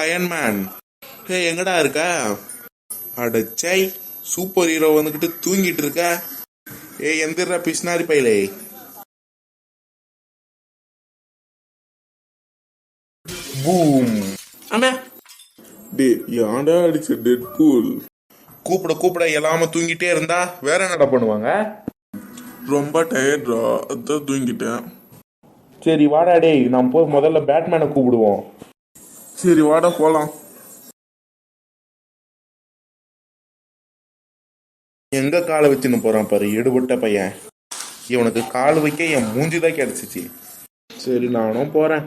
Iron Man, எங்கடா இருக்க? அடச்சை, super hero வந்துகிட்டு தூங்கிட்டு இருக்க. எந்திரா பிஸ்னாரி பையலே. பூம். அண்ணா டே, யாண்டா அடிச்ச டெட் பூல்? கூப்பிட எல்லாம தூங்கிட்டே இருந்தா வேற என்னடா பண்ணுவாங்க? ரொம்ப டயர்டா, அதான் தூங்கிட்டேன். சரி வாடா டேய், நாம் போய் முதல்ல பேட்மேனை கூப்பிடுவோம். சரி வாடா போலாம். எங்க காலை வச்சுன்னு போறான் பாரு, எடுபட்ட பையன். இவனுக்கு கால் வைக்க என் மூஞ்சிதான் கிடைச்சிச்சு. சரி நானும் போறேன்.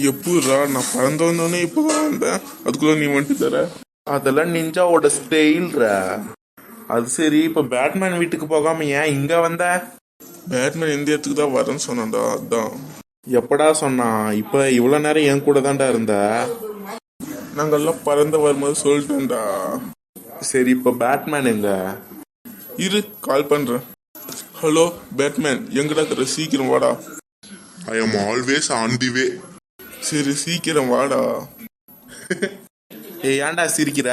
எப்படா நான் பறந்து வந்தோடனே இப்பதான் வந்தேன், அதுக்குள்ள நீ வந்துட்டு தர? அதெல்லாம் நிஞ்சாவோட ஸ்டைல்ரா. அது சரி, இப்ப பேட்மேன் வீட்டுக்கு போகாம ஏன் இங்க வந்த? பேட்மேன் எந்த இடத்துக்கு தான் வரேன்னு சொன்னான்டா, அதான். எப்படா சொன்னான்? இப்ப இவ்வளவு நேரம் என் கூட தான்டா இருந்த. நாங்கெல்லாம் பறந்து வரும்போது சொல்லிட்டேன்டா. சரி, இப்ப பேட்மேன் எங்க? இரு, கால் பண்றேன். ஹலோ பேட்மேன், எங்கடா தர? சீக்கிரம் வாடா. I am always on the way. சரி சீக்கிரம் வாடா. ஏன்டா சிரிக்கிற?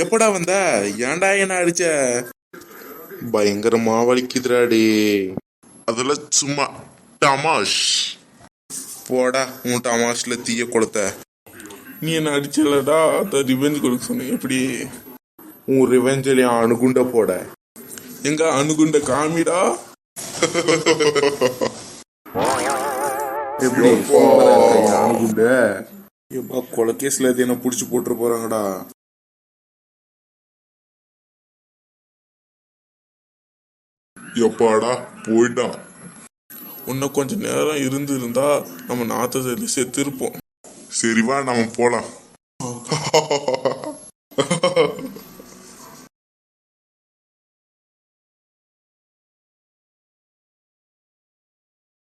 எப்படா வந்த? ஏன்டா என்ன அடிச்ச? பயங்கரமா வலிக்குதுராடி. அதெல்லாம் சும்மா டமாஷ். போடா, உன் டமாஷ்ல தீய கொடுத்த. நீ என்ன அடிச்சலடா, அதான் ரிவெஞ்ச் கொடுக்க சொன்ன. எப்படி? உன் ரிவெஞ்சில அணுகுண்ட போட. எங்க அணுகுண்ட காமிடா. எப்படி அணுகுண்ட? எப்பா, கொலகேஸ்ல என்ன புடிச்சு போட்டு போறாங்கடா. எப்பாடா போயிட்டான். இன்னும் கொஞ்ச நேரம் இருந்தா நம்ம நாத்தத்துல செத்து இருப்போம். சரிவா, நம்ம போலாம்.